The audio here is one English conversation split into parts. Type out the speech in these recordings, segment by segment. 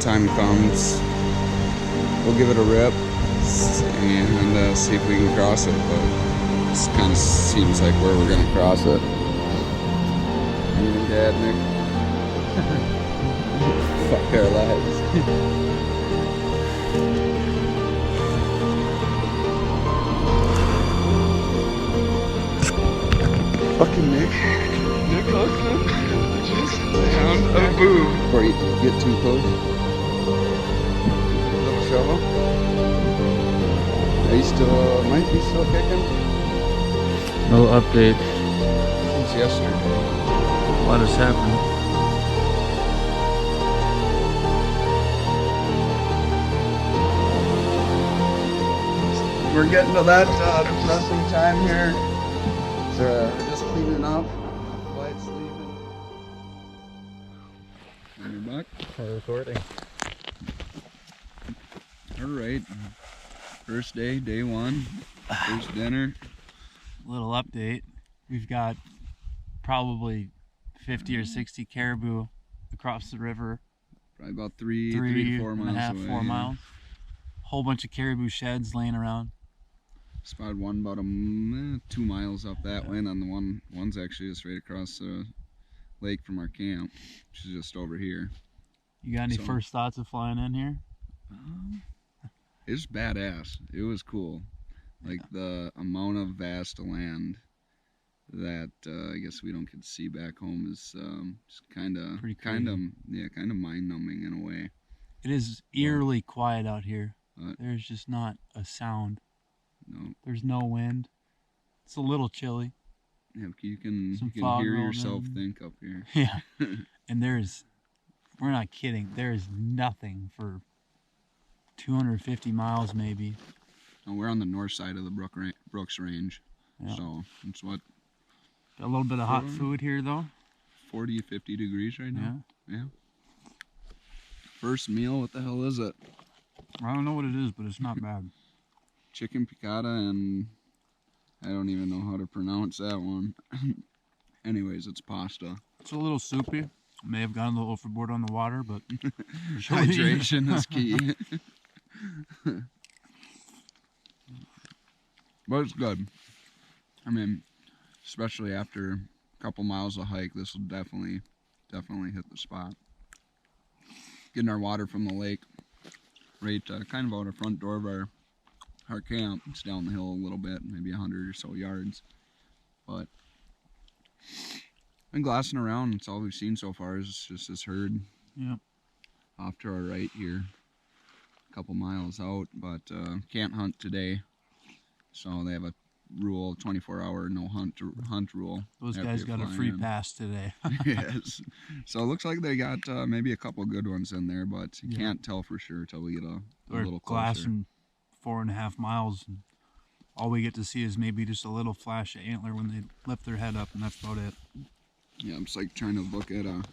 time comes, we'll give it a rip and see if we can cross it. But this kind of seems like where we're gonna cross it. You and Dad, Nick. Fuck our lives. Fucking Nick. Nick Hudson. Just down a boob. Before you get too close. Little shovel. Are you still, might be still kicking? No update. Since yesterday. What has happened? We're getting to that depressing time here. So we're just cleaning up. Flight's leaving. And you're back? We're recording. Alright. First day, day one. First dinner. Little update. We've got probably 50 or 60 caribou across the river. Probably about three to 4 miles away. 4 miles. Whole bunch of caribou sheds laying around. Spotted one about 2 miles up that way, and then the one's actually just right across the lake from our camp, which is just over here. You got any first thoughts of flying in here? It's badass. It was cool. Like the amount of vast land that I guess we don't get to see back home is kind of mind-numbing in a way. It is eerily quiet out here. There's just not a sound. No. There's no wind. It's a little chilly. Yeah, you can fog hear rolling yourself in. think up here. Yeah. And we're not kidding, there's nothing for 250 miles maybe. And we're on the north side of the Brooks Range. Yeah. So it's what? Got a little bit of hot food here though. 40, 50 degrees right now. Yeah. First meal, what the hell is it? I don't know what it is, but it's not bad. Chicken piccata, and I don't even know how to pronounce that one. Anyways, it's pasta. It's a little soupy. May have gone a little overboard on the water, but hydration is key. But it's good. I mean, especially after a couple miles of hike, this will definitely hit the spot. Getting our water from the lake right kind of out the front door of our camp. It's down the hill a little bit, maybe 100 or so yards. But been glassing around. It's all we've seen so far is just this herd. Yep. Off to our right here, a couple miles out, but can't hunt today. So they have a rule, 24-hour no hunt rule. Those guys got a free pass today. Yes. So it looks like they got maybe a couple good ones in there, but you can't tell for sure till we get a little closer. Glassing 4.5 miles, and all we get to see is maybe just a little flash of antler when they lift their head up, and that's about it. Yeah, it's like trying to look at a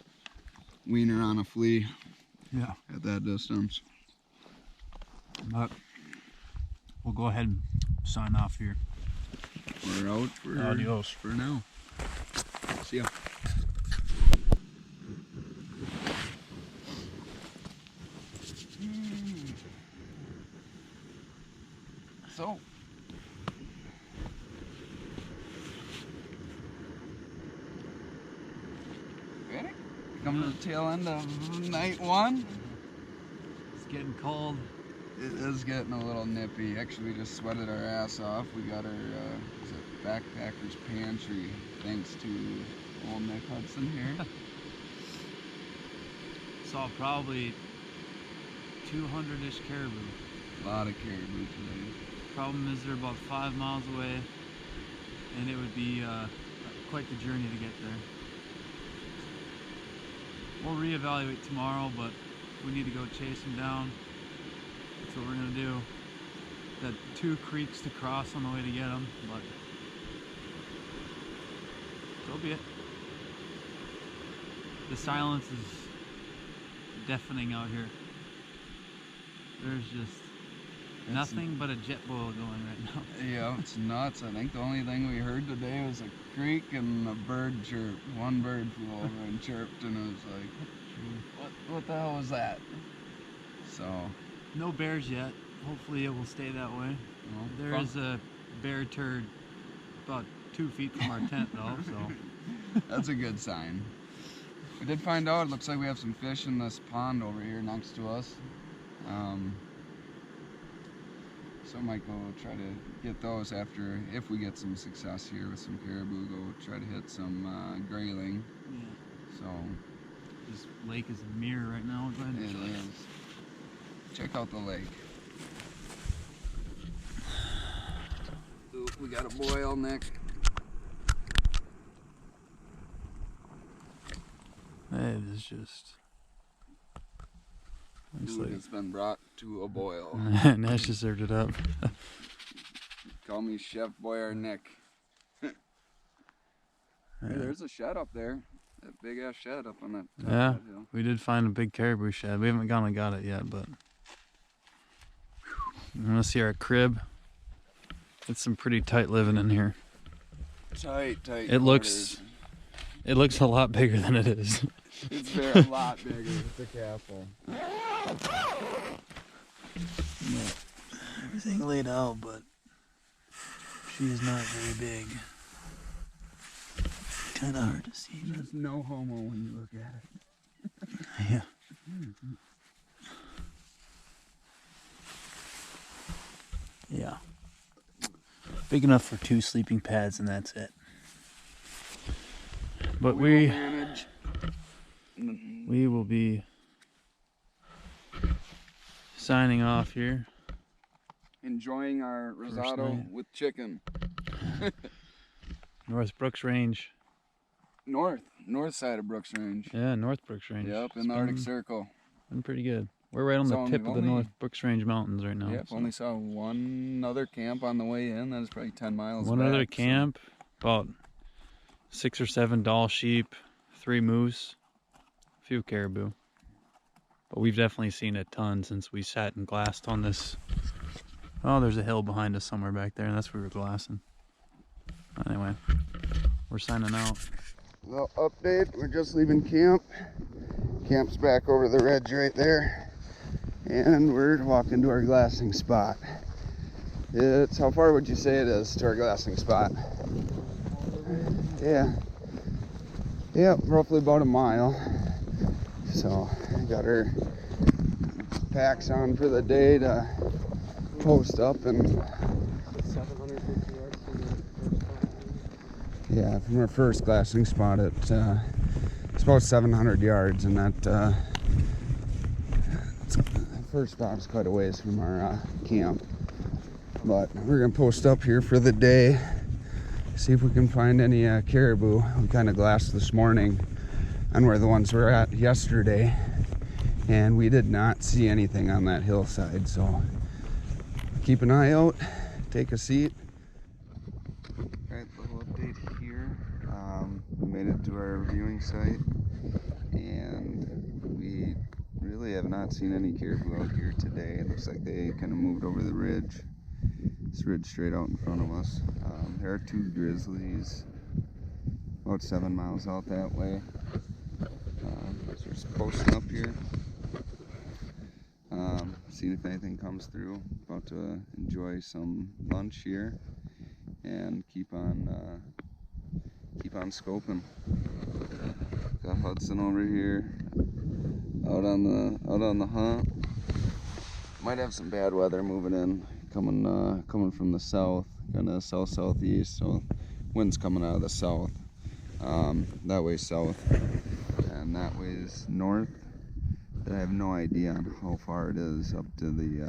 wiener on a flea. Yeah. At that distance. But we'll go ahead and sign off here. We're out for Adios for now. See ya. So ready? Coming to the tail end of night one. It's getting cold. It is getting a little nippy. Actually, we just sweated our ass off. We got our backpacker's pantry thanks to old Nick Hudson here. Saw probably 200-ish caribou. A lot of caribou today. Problem is they're about 5 miles away, and it would be quite the journey to get there. We'll reevaluate tomorrow, but we need to go chase them down. That's what we're gonna do. Got 2 creeks to cross on the way to get them, but so be it. The silence is deafening out here. There's just nothing but a jet boil going right now. Yeah, it's nuts. I think the only thing we heard today was a creek and a bird chirp. One bird flew over and chirped, and it was like, what the hell was that? So no bears yet. Hopefully it will stay that way. well, There is a bear turd about 2 feet from our tent though, so that's a good sign. We did find out, it looks like we have some fish in this pond over here next to us. So I might go try to get those if we get some success here with some caribou, go try to hit some grayling. yeah. So This lake is a mirror right now. Go ahead and it show you. is. Check out the lake. Ooh, we got a boil, Nick. It is just. Food has been brought to a boil. Nash just served it up. Call me Chef Boyer Nick. Hey, there's a shed up there. That big ass shed up on that top Yeah, of that hill. we did find a big caribou shed. We haven't gone and got it yet, but you want to see our crib? It's some pretty tight living in here. Tight. It looks a lot bigger than it is. It's a lot bigger. It's a castle. Everything laid out, but she's not very big. Kind of hard to see. There's no homo when you look at it. Yeah. Yeah. Big enough for 2 sleeping pads, and that's it. But We'll manage. we will be signing off here. Enjoying our risotto night. with chicken. North Brooks Range. North side of Brooks Range. Yeah, North Brooks Range. Yep, in It's the Arctic Circle. been pretty good. We're right on the So tip we've of the only- North Brooks Range Mountains right now. Yep, so. only saw one other camp on the way in. That is probably 10 miles One back, other so- camp, about 6 or 7 doll sheep, 3 moose, a few caribou. But we've definitely seen a ton since we sat and glassed on this. Oh, there's a hill behind us somewhere back there, and that's where we were glassing. Anyway, we're signing out. Well, update, we're just leaving camp. Camp's back over the ridge right there. And we're walking to our glassing spot. How far would you say it is to our glassing spot? Yeah. Yep, roughly about a mile. So, got our packs on for the day to post up and 750 yards from the first spot. yeah, from our first glassing spot it's about 700 yards, and that first spot is quite a ways from our camp. But we're gonna post up here for the day, see if we can find any caribou. We kind of glassed this morning on where the ones were at yesterday, and we did not see anything on that hillside, so keep an eye out, take a seat. Alright, little update here. We made it to our viewing site, and we really have not seen any caribou out here today. It looks like they kind of moved over the ridge. This ridge straight out in front of us. There are 2 grizzlies about 7 miles out that way. So we're just posting up here, seeing if anything comes through. About to enjoy some lunch here and keep on scoping. Got Hudson over here out on the hunt. Might have some bad weather moving in, coming from the south, kind of southeast. So wind's coming out of the south. That way south, and that way is north. I have no idea on how far it is up to the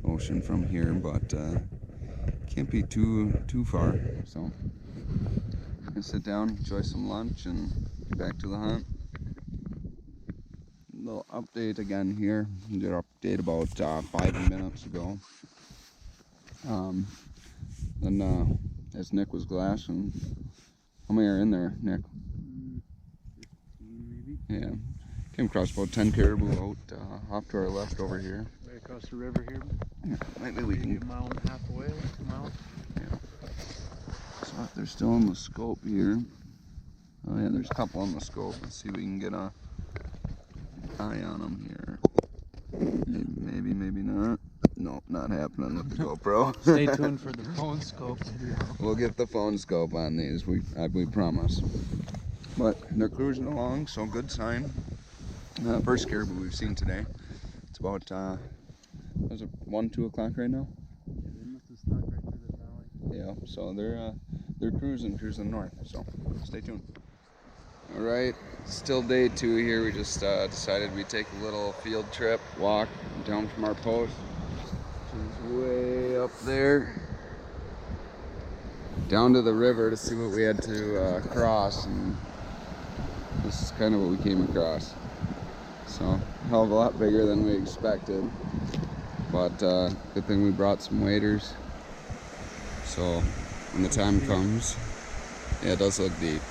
ocean from here, but can't be too far. So I'm gonna sit down, enjoy some lunch, and get back to the hunt. Little update again here. Did an update about 5 minutes ago. Then as Nick was glassing, how many are in there, Nick? 15 maybe. Yeah, came across about 10 caribou out off to our left over here. Right across the river here. Yeah, maybe we Maybe a can. mile and a half away, 2 miles. So if they're still in the scope here. Oh yeah, there's a couple on the scope. Let's see if we can get a eye on them here. Maybe, maybe not. Nope, not happening with the GoPro. Stay tuned for the phone scope video. We'll get the phone scope on these, we promise. But they're cruising along, so good sign. First caribou we've seen today. It's about, was it 1, 2 o'clock right now? Yeah, they must have stuck right through the valley. Yeah, so they're cruising north, so stay tuned. All right, still day 2 here. We just decided we'd take a little field trip, walk down from our post, which is way up there, down to the river to see what we had to cross, and this is kind of what we came across. So, a hell of a lot bigger than we expected, but good thing we brought some waders. So, when the time comes, yeah, it does look deep.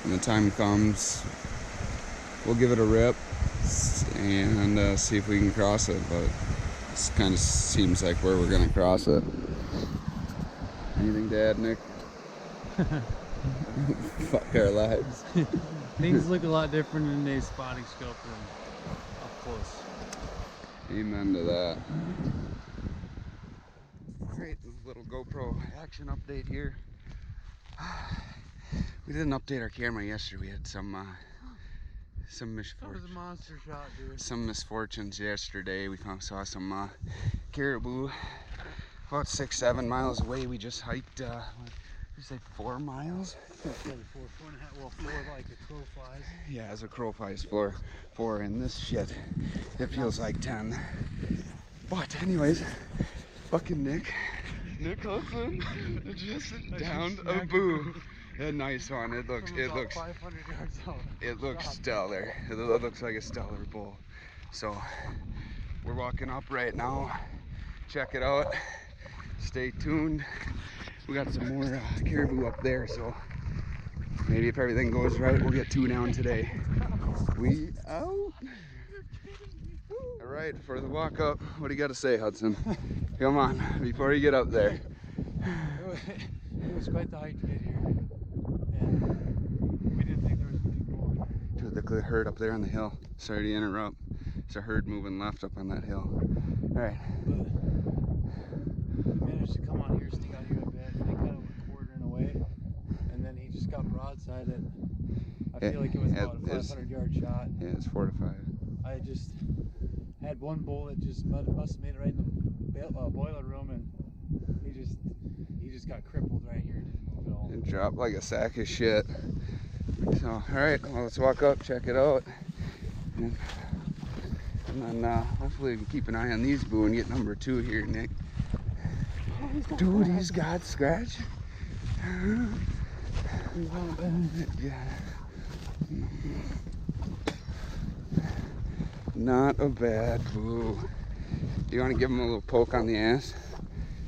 When the time comes, we'll give it a rip and see if we can cross it, but this kind of seems like where we're gonna cross it. Anything to add, Nick? Fuck our lives. Things look a lot different in a spotting scope than up close. Amen to that. Great little GoPro action update here. We didn't update our camera yesterday. We had some That was a monster shot, dude. some misfortunes yesterday. We saw some caribou about 6-7 miles away. We just hiked, what did you say, 4 miles? Like 4.5, well, 4 like a crow flies. Yeah, as a crow flies, 4 in this shit. It feels like 10. But anyways, fucking Nick Hudson just downed a boo. A nice one. It looks 500 yards out. it looks stellar. It looks like a stellar bull. So we're walking up right now. Check it out. Stay tuned. We got some more caribou up there, so maybe if everything goes right, we'll get 2 down today. We out. All right, for the walk up, what do you got to say, Hudson? Come on, before you get up there. It was quite the hike to get here. And we didn't think there was people. Dude, the herd up there on the hill. Sorry to interrupt. There's a herd moving left up on that hill. All right. But we managed to come on here, sneak out here a bit. They kind of were quartering away. And then he just got broadsided. I feel like it was about a 500-yard shot. Yeah, it's 4 to 5. I just had one bull that just must have made it right in the boiler room, and he just got crippled right here. Didn't move at all. It dropped like a sack of shit. So, all right, well, let's walk up, check it out, and then hopefully we can keep an eye on these boo and get number 2 here, Nick. Dude, he's got scratch. Yeah. Not a bad boo. Do you want to give him a little poke on the ass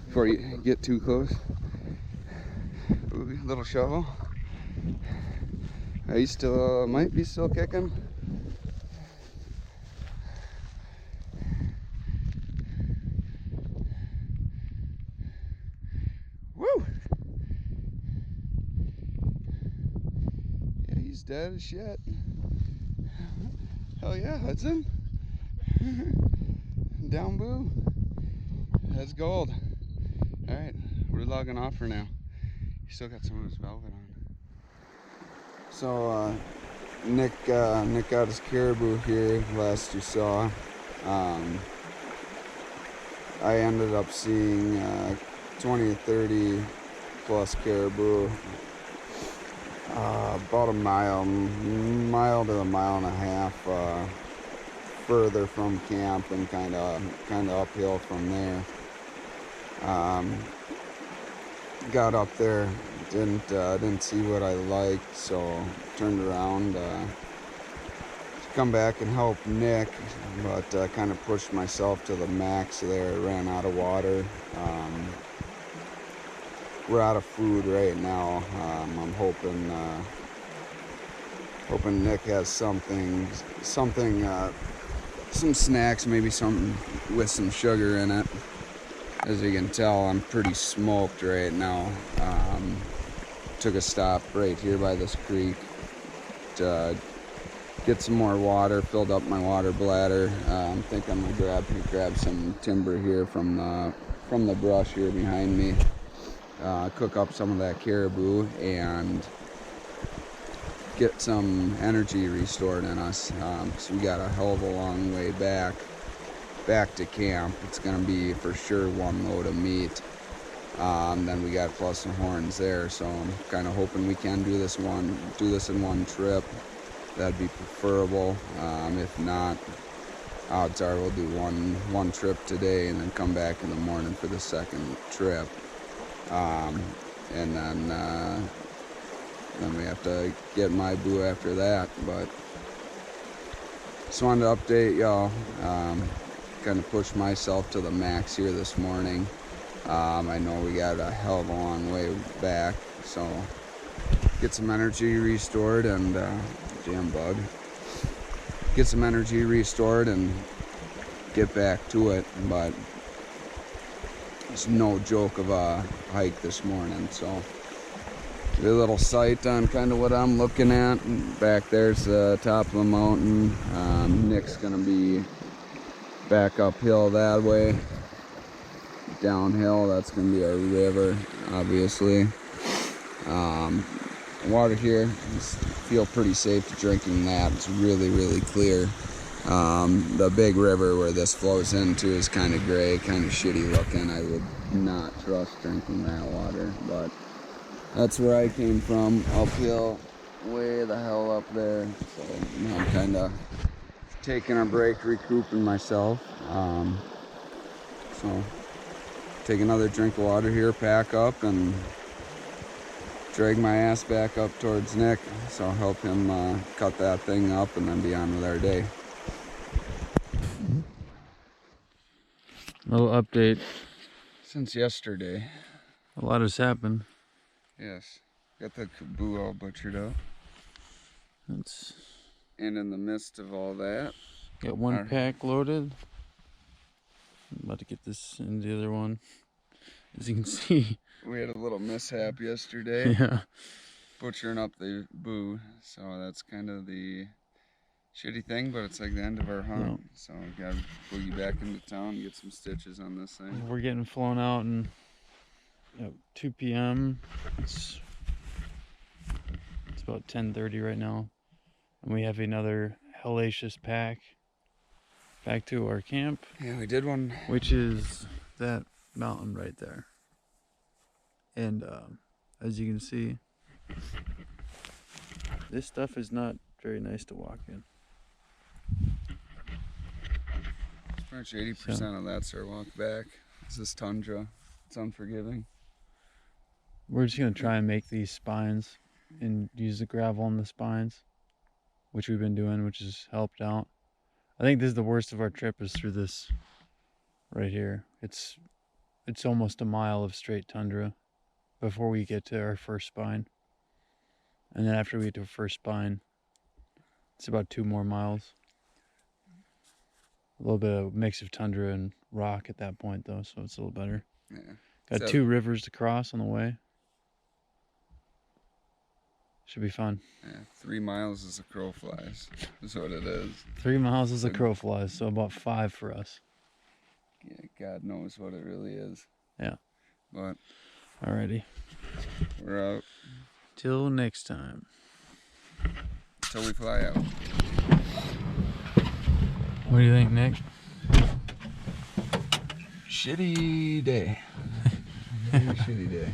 before you get too close? Ooh, little shovel. Are you still, might be still kicking? Woo! Yeah, he's dead as shit. Hell yeah, Hudson. Down boo. That's gold. Alright, we're logging off for now. He still got some of his velvet on. So Nick got his caribou here last you saw. I ended up seeing 20 or 30 plus caribou. About a mile to a mile and a half further from camp, and kind of uphill from there. Got up there, didn't see what I liked, so turned around to come back and help Nick, but kind of pushed myself to the max there. Ran out of water. We're out of food right now. I'm hoping Nick has something, some snacks, maybe something with some sugar in it. As you can tell, I'm pretty smoked right now. Took a stop right here by this creek to get some more water, filled up my water bladder. I think I'm gonna grab some timber here from the brush here behind me. Cook up some of that caribou and get some energy restored in us. So we got a hell of a long way back to camp. It's gonna be for sure one load of meat. Then we got plus some horns there, so I'm kind of hoping we can do this in one trip. That'd be preferable. If not, odds are we'll do one trip today and then come back in the morning for the second trip. And then we have to get my boo after that. But just wanted to update y'all. Kind of pushed myself to the max here this morning. I know we got a hell of a long way back, so get some energy restored and damn bug. Get some energy restored and get back to it. But it's no joke of a hike this morning, so a little sight on kind of what I'm looking at. Back there's the top of the mountain. Nick's gonna be back uphill that way. Downhill, that's gonna be our river, obviously. Water here, feel pretty safe to drinking that. It's really, really clear. The big river where this flows into is kind of gray, kind of shitty looking. I would not trust drinking that water, but that's where I came from, uphill, way the hell up there. So I'm kind of taking a break, recouping myself. So take another drink of water here, pack up, and drag my ass back up towards Nick. So I'll help him cut that thing up and then be on with our day. Little update. Since yesterday. A lot has happened. Yes. Got the Caribou all butchered up. And in the midst of all that, Got one pack loaded. I'm about to get this in the other one. As you can see, we had a little mishap yesterday. Yeah. Butchering up the boo. So that's kind of the shitty thing, but it's like the end of our hunt. Yep. So we gotta boogie back into town and get some stitches on this thing. We're getting flown out and 2 p.m. It's about 10:30 right now. And we have another hellacious pack back to our camp. Yeah, we did one. Which is that mountain right there. And as you can see, this stuff is not very nice to walk in. Pretty much 80% of that's our walk back. It's this tundra. It's unforgiving. We're just going to try and make these spines and use the gravel on the spines, which we've been doing, which has helped out. I think this is the worst of our trip, is through this right here. It's almost a mile of straight tundra before we get to our first spine. And then after we get to our first spine, it's about 2 more miles. A little bit of mix of tundra and rock at that point though, so it's a little better. Yeah. Got 2 rivers to cross on the way. Should be fun. Yeah, 3 miles as a crow flies is what it is. 3 miles as a crow flies, so about 5 for us. Yeah, God knows what it really is. Yeah. But alrighty. We're out. Till next time. Till we fly out. What do you think, Nick? Shitty day. Very shitty day.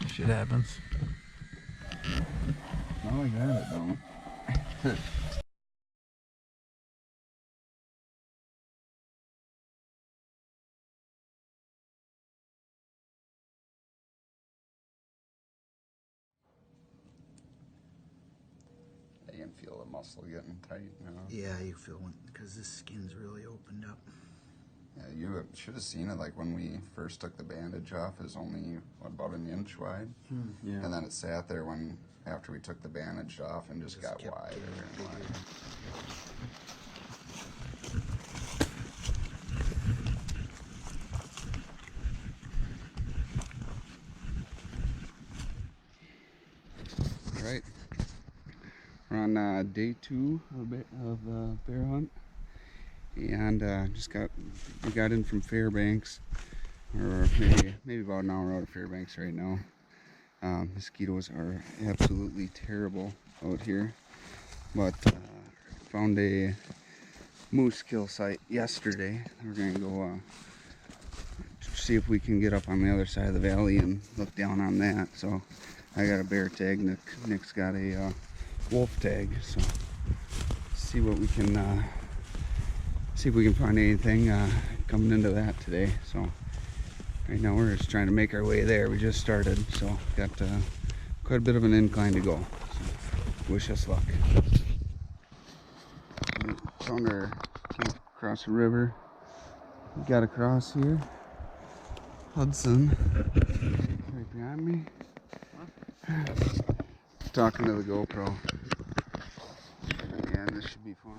Shit happens. Not like that, it don't. You can feel the muscle getting tight now. Yeah, you feel it because the skin's really opened up. Yeah, you should have seen it. Like when we first took the bandage off, it was only about an inch wide, Yeah. and then it sat there after we took the bandage off and just got kept wider and getting wider. Right. We're on day 2 of the bear hunt, and we got in from Fairbanks, or maybe about an hour out of Fairbanks right now. Mosquitoes are absolutely terrible out here, but found a moose kill site yesterday. We're gonna go see if we can get up on the other side of the valley and look down on that. So I got a bear tag, Nick's got a wolf tag, so see what we can find anything coming into that today. So right now we're just trying to make our way there. We just started, so got quite a bit of an incline to go, so wish us luck. We found our camp across the river. We got across here. Hudson right behind me, talking to the GoPro. Yeah, this should be fun.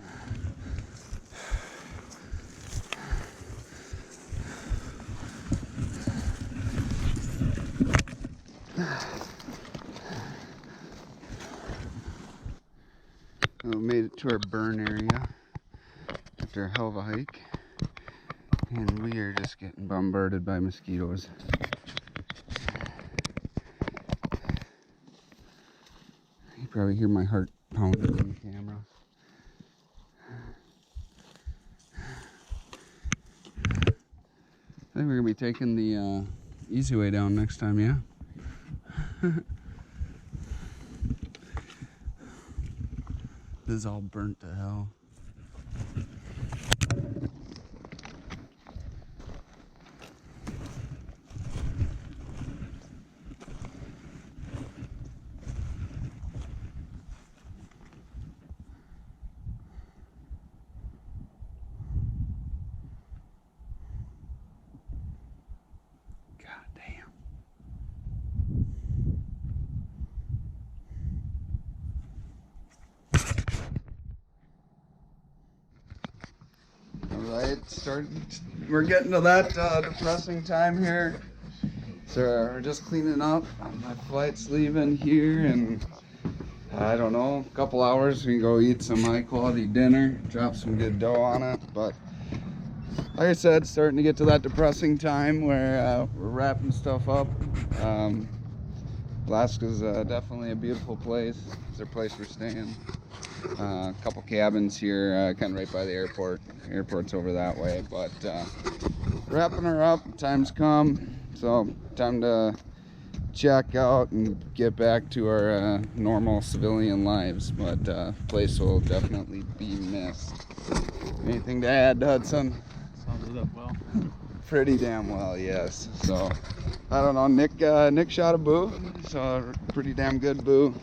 We made it to our burn area after a hell of a hike, and we are just getting bombarded by mosquitoes. You probably hear my heart pounding in the camera. I think we're gonna be taking the easy way down next time, yeah? This is all burnt to hell. We're getting to that depressing time here, so we're just cleaning up. My flight's leaving here, and I don't know, a couple hours we can go eat some high quality dinner, drop some good dough on it. But like I said, starting to get to that depressing time where we're wrapping stuff up. Alaska's definitely a beautiful place. It's our place we're staying. A couple cabins here, kind of right by the airport. Airport's over that way, but wrapping her up. Time's come, so time to check out and get back to our normal civilian lives. But place will definitely be missed. Anything to add, Hudson? Sums it up well. Pretty damn well, yes. So I don't know. Nick shot a boo, so a pretty damn good boo.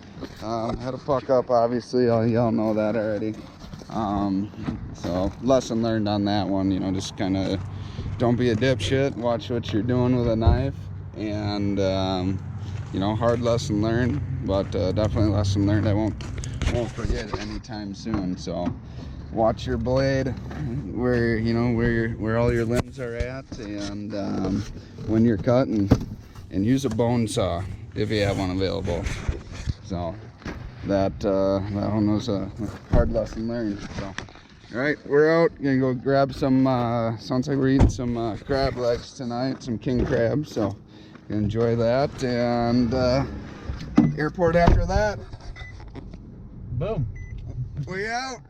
Had a fuck up, obviously. Y'all know that already. So lesson learned on that one. You know, just kind of don't be a dipshit. Watch what you're doing with a knife, and you know, hard lesson learned, but definitely lesson learned. I won't forget it anytime soon. So watch your blade, where all your limbs are at, and when you're cutting, and use a bone saw if you have one available. So that one was a hard lesson learned. So all right, we're out. Gonna go grab some. Sounds like we're eating some crab legs tonight, some king crab. So enjoy that, and airport after that. Boom. We out.